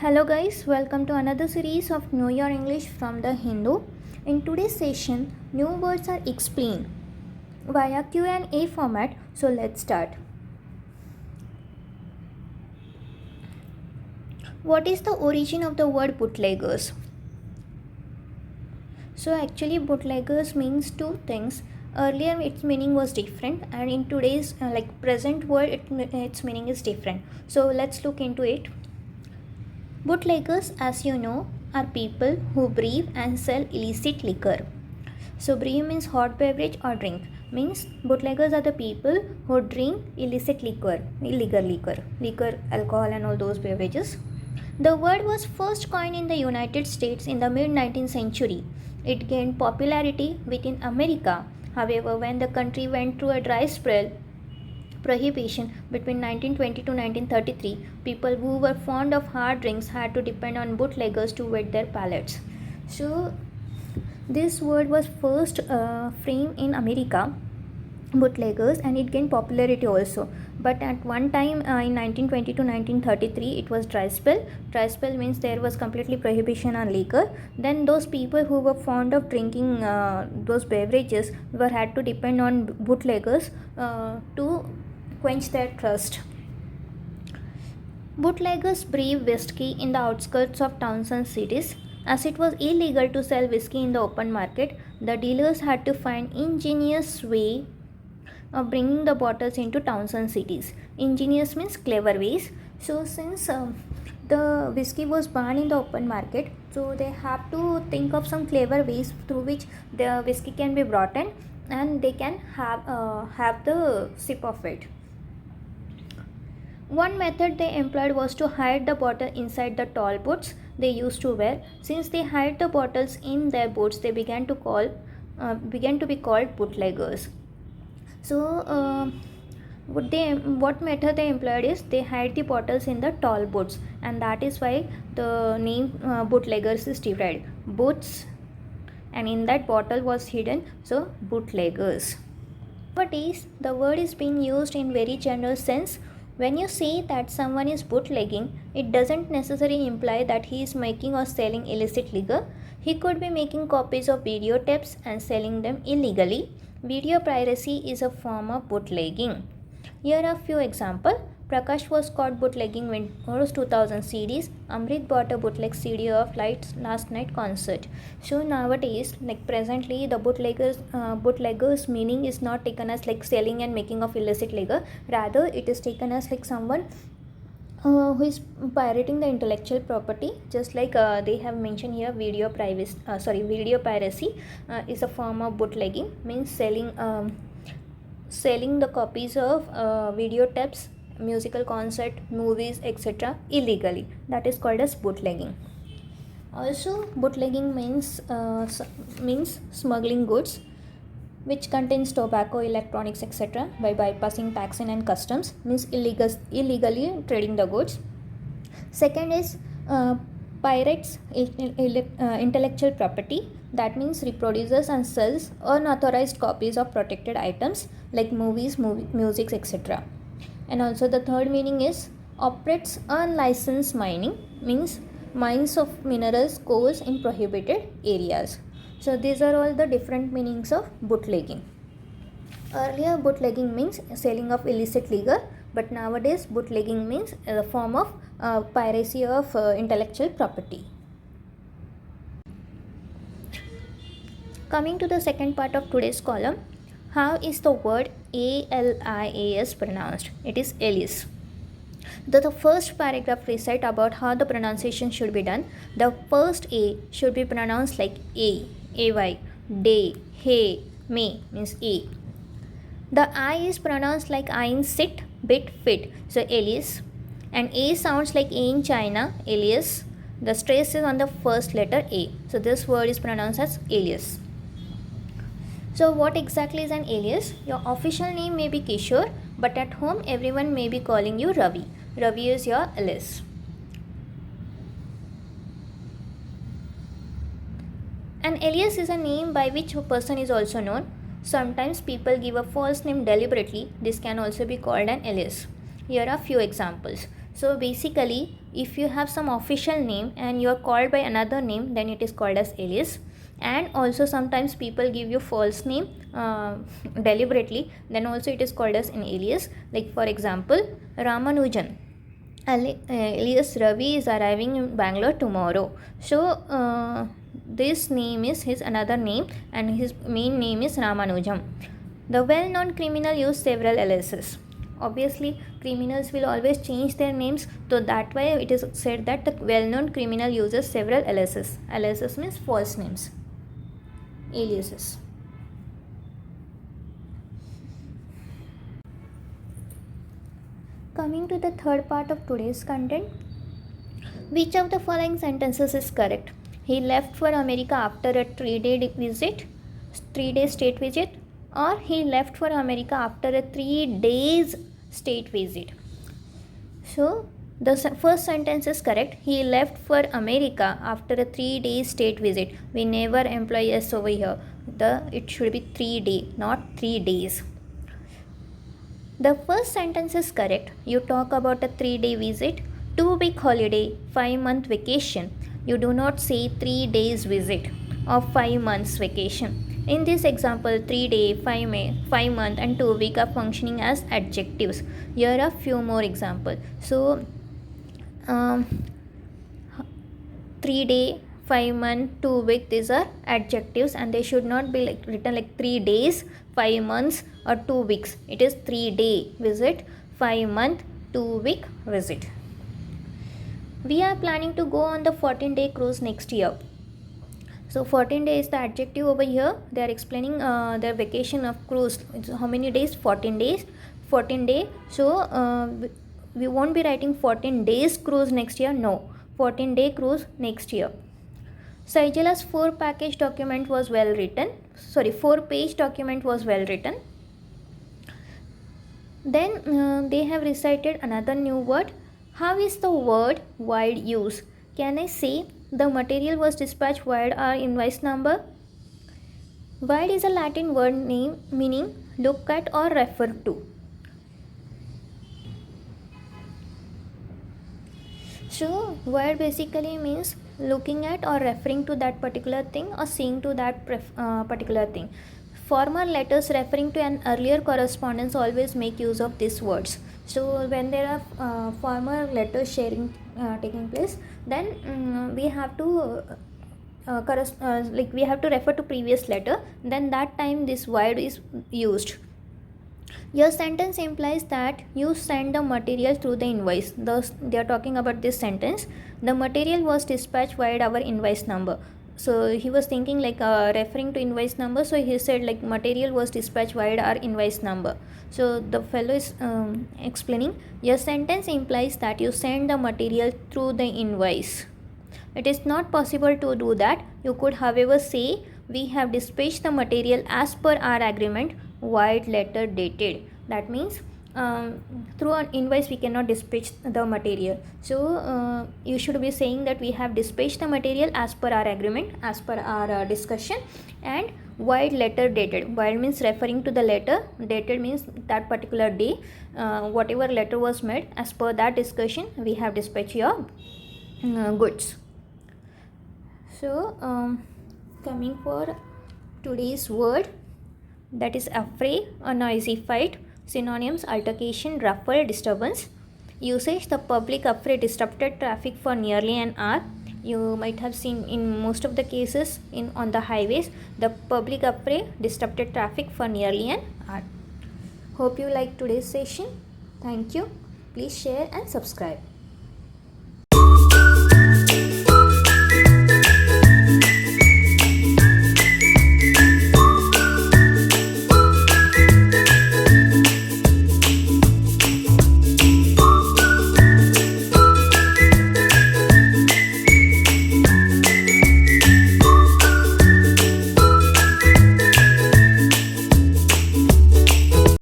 Hello guys, welcome to another series of Know Your English from the Hindu. In today's session, new words are explained via Q&A format. So let's start. What is the origin of the word bootleggers? So actually bootleggers means two things. Earlier its meaning was different and in today's present word its meaning is different. So let's look into it. Bootleggers, as you know, are people who brew and sell illicit liquor. So brew means hot beverage or drink. Means bootleggers are the people who drink illicit liquor, illegal liquor, alcohol and all those beverages. The word was first coined in the United States in the mid-19th century. It gained popularity within America. However, when the country went through a dry spell, prohibition between 1920 to 1933, people who were fond of hard drinks had to depend on bootleggers to wet their palates. So this word was first framed in America, bootleggers, and it gained popularity also. But at one time in 1920 to 1933 it was dry spell. Dry spell means there was completely prohibition on liquor. Then those people who were fond of drinking those beverages were had to depend on bootleggers to quench their thirst. Bootleggers brew whiskey in the outskirts of towns and cities. As it was illegal to sell whiskey in the open market, the dealers had to find ingenious way of bringing the bottles into towns and cities. Ingenious means clever ways. So since the whiskey was banned in the open market, so they have to think of some clever ways through which the whiskey can be brought in and they can have the sip of it. One method they employed was to hide the bottle inside the tall boots they used to wear. Since they hid the bottles in their boots, they began to be called bootleggers. So what method they employed is they hide the bottles in the tall boots, and that is why the name bootleggers is derived. Boots, and in that bottle was hidden, so bootleggers. Nowadays, the word is being used in very general sense. When you say that someone is bootlegging, it doesn't necessarily imply that he is making or selling illicit liquor. He could be making copies of videotapes and selling them illegally. Video piracy is a form of bootlegging. Here are a few examples. Prakash was caught bootlegging Windows 2000 CDs. Amrit bought a bootleg CD of last night concert. So nowadays, like presently, the bootleggers meaning is not taken as like selling and making of illicit liquor. Rather, it is taken as like someone who is pirating the intellectual property. Just like they have mentioned here, video piracy is a form of bootlegging. Means selling the copies of video tapes, musical concert, movies, etc. illegally. That is called as bootlegging. Also, bootlegging means smuggling goods which contains tobacco, electronics, etc. by bypassing taxing and customs, means illegally trading the goods. Second is pirates intellectual property. That means reproduces and sells unauthorized copies of protected items like movies, music, etc. And also the third meaning is operates unlicensed mining, means mines of minerals, coals in prohibited areas. So these are all the different meanings of bootlegging. Earlier bootlegging means selling of illicit liquor, but nowadays bootlegging means a form of piracy of intellectual property. Coming to the second part of today's column, how is the word alias pronounced? It is alias. The first paragraph recite about how the pronunciation should be done. The first A should be pronounced like ay, day, hey, may, means A. The I is pronounced like I in sit, bit, fit, so alias. And A sounds like A in China, alias. The stress is on the first letter A, so this word is pronounced as alias. So what exactly is an alias? Your official name may be Kishore, but at home everyone may be calling you Ravi. Ravi is your alias. An alias is a name by which a person is also known. Sometimes people give a false name deliberately. This can also be called an alias. Here are few examples. So basically, if you have some official name and you are called by another name, then it is called as alias. And also sometimes people give you false name deliberately, then also it is called as an alias. Like for example, Ramanujan alias Ravi is arriving in Bangalore tomorrow. So this name is his another name and his main name is Ramanujam. The well-known criminal used several aliases. Obviously, criminals will always change their names, so that way it is said that the well-known criminal uses several aliases. Aliases means false names, aliases. Coming to the third part of today's content, which of the following sentences is correct? He left for America after a 3-day visit, 3-day state visit, or he left for America after a 3 days state visit. So the first sentence is correct. He left for America after a 3-day state visit. We never employ s over here. It should be 3-day, not 3 days. The first sentence is correct. You talk about a 3-day visit, 2-week holiday, 5-month vacation. You do not say 3 days visit or 5 months vacation. In this example, 3-day, 5-month and 2-week are functioning as adjectives. Here are few more examples. So 3-day, 5-month, 2-week, these are adjectives and they should not be written like 3 days, 5 months or 2 weeks. It is 3-day visit, 5-month, 2-week visit. We are planning to go on the 14-day cruise next year. So 14 days is the adjective over here. They are explaining their vacation of cruise. It's how many days? 14 days. 14 days. So we won't be writing 14 days cruise next year. No, 14-day cruise next year. Saijala's 4-page document was well written. 4-page document was well written. Then they have recited another new word. How is the word wide used? Can I say the material was dispatched via our invoice number? Wide is a Latin word name meaning look at or refer to. So wide basically means looking at or referring to that particular thing or seeing to that particular thing. Former letters referring to an earlier correspondence always make use of these words. So when there are former letters sharing taking place, then we have to we have to refer to previous letter. Then that time this word is used. Your sentence implies that you send the material through the invoice. Thus, they are talking about this sentence. The material was dispatched via our invoice number. So he was thinking like referring to invoice number. So he said like material was dispatched via our invoice number. So the fellow is explaining your sentence implies that you send the material through the invoice. It is not possible to do that. You could however say we have dispatched the material as per our agreement, white letter dated. That means through an invoice we cannot dispatch the material. So you should be saying that we have dispatched the material as per our agreement, as per our discussion, and white letter dated. White means referring to the letter, dated means that particular day, whatever letter was made, as per that discussion we have dispatched your goods. So coming for today's word, that is affray, a noisy fight. Synonyms: altercation, ruffle, disturbance. Usage: the public affray disrupted traffic for nearly an hour. You might have seen in most of the cases on the highways, the public affray disrupted traffic for nearly an hour. Hope you liked today's session. Thank you. Please share and subscribe.